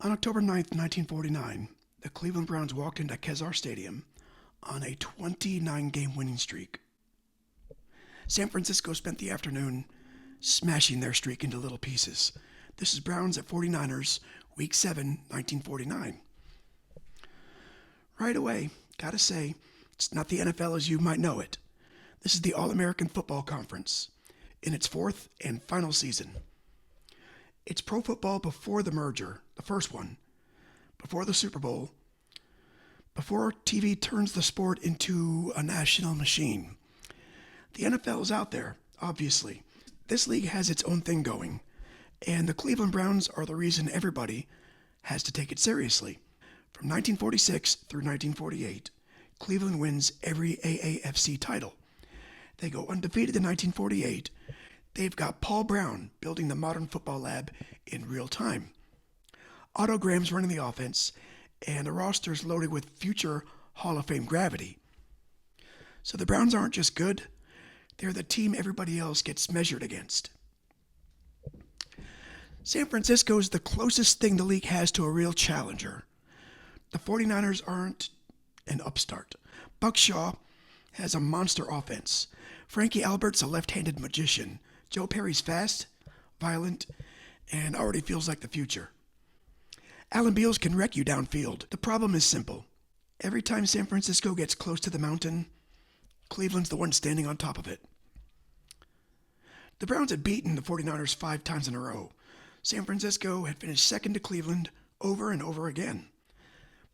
On October 9th, 1949, the Cleveland Browns walked into Kezar Stadium on a 29-game winning streak. San Francisco spent the afternoon smashing their streak into little pieces. This is Browns at 49ers, Week 7, 1949. Right away, gotta say, it's not the NFL as you might know it. This is the All-American Football Conference in its fourth and final season. It's pro football before the merger, the first one, before the Super Bowl, before TV turns the sport into a national machine. The NFL is out there, obviously. This league has its own thing going, and the Cleveland Browns are the reason everybody has to take it seriously. From 1946 through 1948, Cleveland wins every AAFC title. They go undefeated in 1948. They've got Paul Brown building the modern football lab in real time. Otto Graham's running the offense, and the roster's loaded with future Hall of Fame gravity. So the Browns aren't just good, they're the team everybody else gets measured against. San Francisco's the closest thing the league has to a real challenger. The 49ers aren't an upstart. Buck Shaw has a monster offense. Frankie Albert's a left-handed magician. Joe Perry's fast, violent, and already feels like the future. Alan Beals can wreck you downfield. The problem is simple. Every time San Francisco gets close to the mountain, Cleveland's the one standing on top of it. The Browns had beaten the 49ers 5 times in a row. San Francisco had finished second to Cleveland over and over again.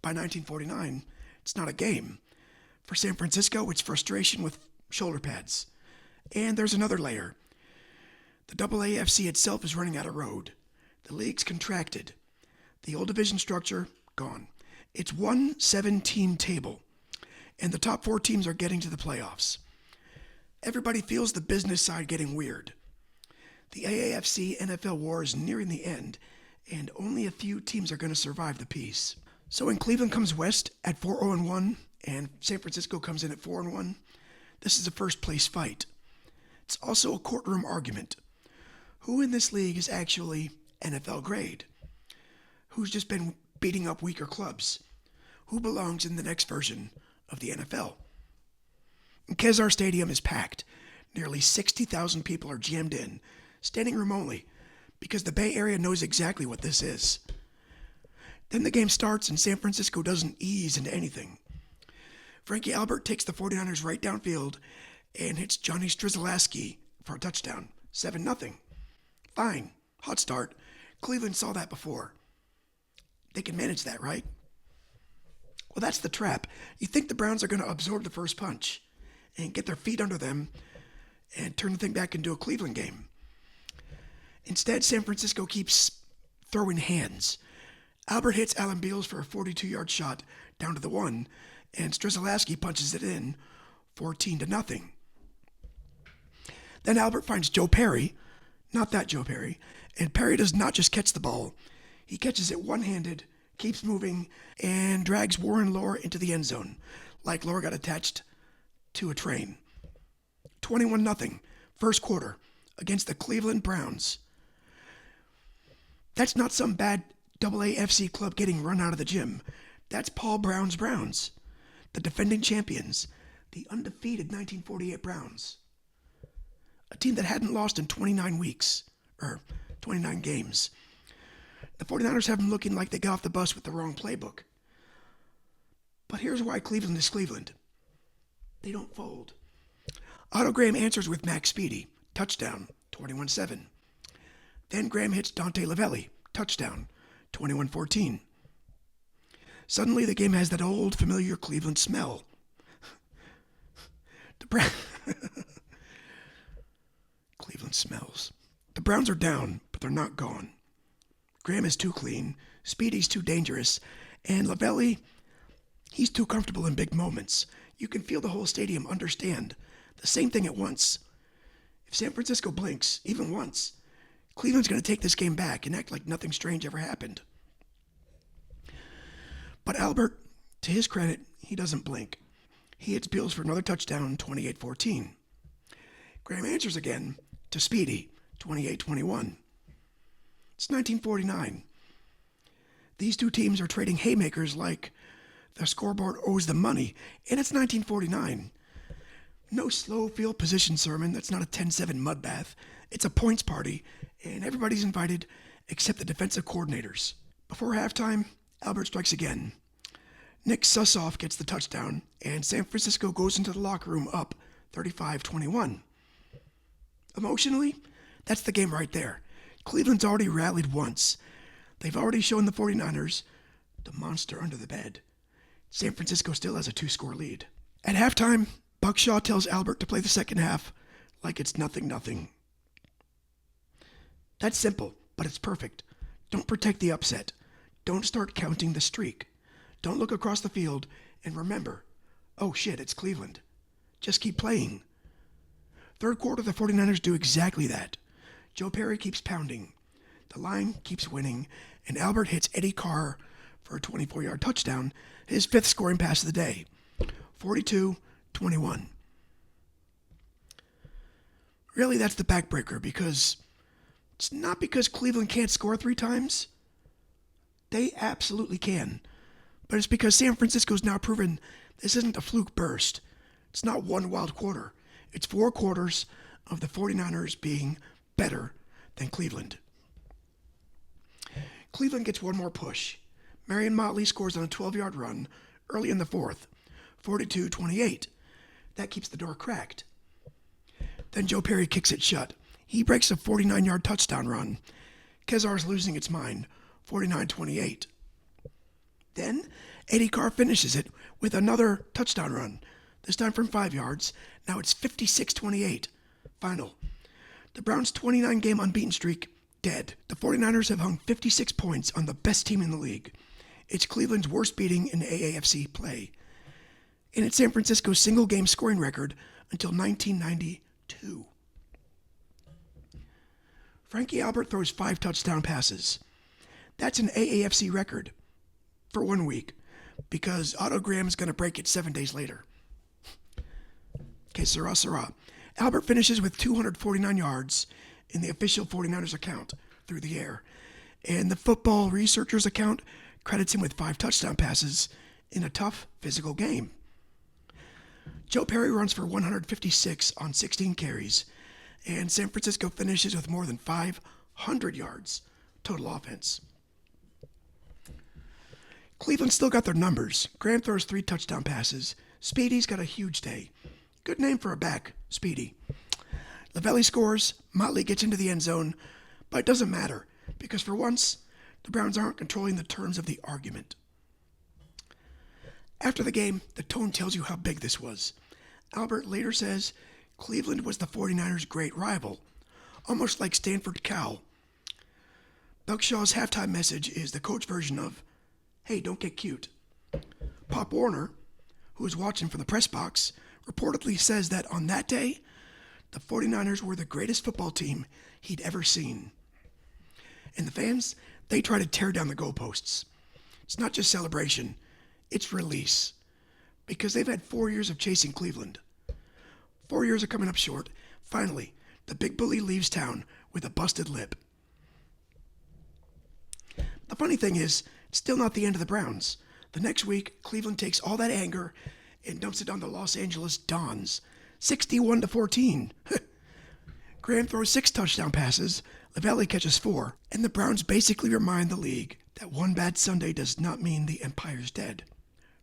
By 1949, it's not a game. For San Francisco, it's frustration with shoulder pads. And there's another layer. The AAFC itself is running out of road. The league's contracted. The old division structure, gone. It's one 7-team table, and the top 4 teams are getting to the playoffs. Everybody feels the business side getting weird. The AAFC NFL war is nearing the end, and only a few teams are going to survive the peace. So when Cleveland comes west at 4-0-1, and San Francisco comes in at 4-1, this is a first-place fight. It's also a courtroom argument. Who in this league is actually NFL grade? Who's just been beating up weaker clubs? Who belongs in the next version of the NFL? Kezar Stadium is packed. Nearly 60,000 people are jammed in, standing room only, because the Bay Area knows exactly what this is. Then the game starts and San Francisco doesn't ease into anything. Frankie Albert takes the 49ers right downfield and hits Johnny Strzelecki for a touchdown. 7-0. Fine. Hot start. Cleveland saw that before. They can manage that, right? Well, that's the trap. You think the Browns are going to absorb the first punch and get their feet under them and turn the thing back into a Cleveland game. Instead, San Francisco keeps throwing hands. Albert hits Alan Beals for a 42-yard shot down to the 1, and Strzelecki punches it in 14-0. Then Albert finds Joe Perry, not that Joe Perry, and Perry does not just catch the ball. He catches it one-handed, keeps moving, and drags Warren Lohr into the end zone, like Lohr got attached to a train. 21-0, first quarter, against the Cleveland Browns. That's not some bad AAFC club getting run out of the gym. That's Paul Brown's Browns, the defending champions, the undefeated 1948 Browns. A team that hadn't lost in 29 weeks, or 29 games. The 49ers have them looking like they got off the bus with the wrong playbook. But here's why Cleveland is Cleveland. They don't fold. Otto Graham answers with Max Speedy, touchdown, 21-7. Then Graham hits Dante Lavelli, touchdown, 21-14. Suddenly the game has that old familiar Cleveland smell. Cleveland smells. The Browns are down, but they're not gone. Graham is too clean, Speedy's too dangerous, and Lavelli, he's too comfortable in big moments. You can feel the whole stadium understand the same thing at once. If San Francisco blinks, even once, Cleveland's going to take this game back and act like nothing strange ever happened. But Albert, to his credit, he doesn't blink. He hits Beals for another touchdown, 28-14. Graham answers again to Speedy, 28-21. It's 1949. These two teams are trading haymakers like the scoreboard owes them money, and it's 1949. No slow field position sermon. That's not a 10-7 mud bath. It's a points party, and everybody's invited except the defensive coordinators. Before halftime, Albert strikes again. Nick Susoff gets the touchdown, and San Francisco goes into the locker room up 35-21. Emotionally, that's the game right there. Cleveland's already rallied once. They've already shown the 49ers the monster under the bed. San Francisco still has a 2-score lead. At halftime, Buckshaw tells Albert to play the second half like it's nothing. That's simple, but it's perfect. Don't protect the upset. Don't start counting the streak. Don't look across the field and remember, oh shit, it's Cleveland. Just keep playing. Third quarter, the 49ers do exactly that. Joe Perry keeps pounding. The line keeps winning, and Albert hits Eddie Carr for a 24-yard touchdown, his 5th scoring pass of the day. 42-21. Really, that's the backbreaker, because it's not because Cleveland can't score 3 times. They absolutely can. But it's because San Francisco's now proven this isn't a fluke burst. It's not one wild quarter. It's 4 quarters of the 49ers being better than Cleveland. Cleveland gets one more push. Marion Motley scores on a 12-yard run early in the 4th, 42-28. That keeps the door cracked. Then Joe Perry kicks it shut. He breaks a 49-yard touchdown run. Kezar's losing its mind, 49-28. Then Eddie Carr finishes it with another touchdown run, this time from 5 yards. Now it's 56-28. Final. The Browns' 29-game unbeaten streak, dead. The 49ers have hung 56 points on the best team in the league. It's Cleveland's worst beating in AAFC play. And it's San Francisco's single-game scoring record until 1992. Frankie Albert throws 5 touchdown passes. That's an AAFC record for 1 week, because Otto Graham's going to break it 7 days later. Okay, Sarah. Albert finishes with 249 yards in the official 49ers account through the air, and the Football Researchers account credits him with 5 touchdown passes in a tough physical game. Joe Perry runs for 156 on 16 carries, and San Francisco finishes with more than 500 yards total offense. Cleveland still got their numbers. Graham throws 3 touchdown passes. Speedy's got a huge day. Good name for a back, Speedy. Lavelli scores, Motley gets into the end zone, but it doesn't matter, because for once, the Browns aren't controlling the terms of the argument. After the game, the tone tells you how big this was. Albert later says Cleveland was the 49ers' great rival, almost like Stanford Cal. Buckshaw's halftime message is the coach version of, hey, don't get cute. Pop Warner, who was watching from the press box, reportedly says that on that day, the 49ers were the greatest football team he'd ever seen. And the fans, they try to tear down the goalposts. It's not just celebration, it's release. Because they've had 4 years of chasing Cleveland. 4 years of coming up short. Finally, the big bully leaves town with a busted lip. The funny thing is, it's still not the end of the Browns. The next week, Cleveland takes all that anger and dumps it on the Los Angeles Dons, 61-14. Graham throws 6 touchdown passes, Lavelli catches 4, and the Browns basically remind the league that one bad Sunday does not mean the empire's dead.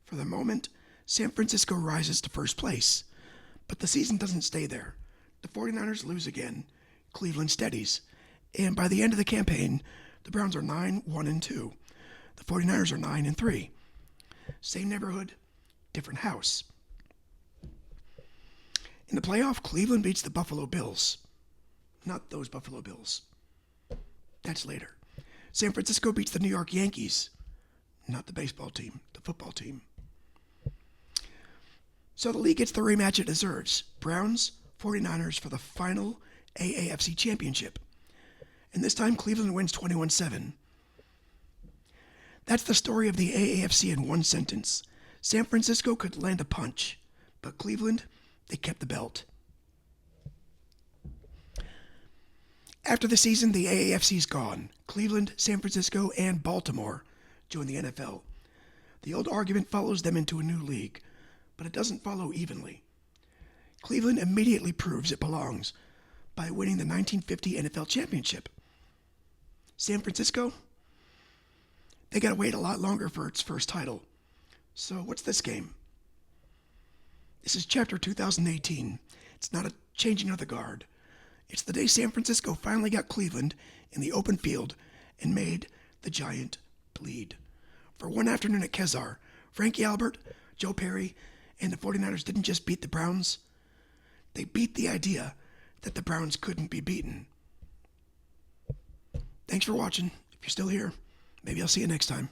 For the moment, San Francisco rises to first place, but the season doesn't stay there. The 49ers lose again, Cleveland steadies, and by the end of the campaign, the Browns are 9-1-2. The 49ers are 9-3. Same neighborhood, different house. In the playoff, Cleveland beats the Buffalo Bills. Not those Buffalo Bills. That's later. San Francisco beats the New York Yankees. Not the baseball team, the football team. So the league gets the rematch it deserves. Browns, 49ers for the final AAFC championship. And this time Cleveland wins 21-7. That's the story of the AAFC in one sentence. San Francisco could land a punch, but Cleveland, they kept the belt. After the season, the AAFC's gone. Cleveland, San Francisco, and Baltimore join the NFL. The old argument follows them into a new league, but it doesn't follow evenly. Cleveland immediately proves it belongs by winning the 1950 NFL Championship. San Francisco? They gotta wait a lot longer for its first title. So what's this game? This is Chapter 2018. It's not a changing of the guard. It's the day San Francisco finally got Cleveland in the open field and made the giant bleed. For one afternoon at Kezar, Frankie Albert, Joe Perry, and the 49ers didn't just beat the Browns. They beat the idea that the Browns couldn't be beaten. Thanks for watching. If you're still here, maybe I'll see you next time.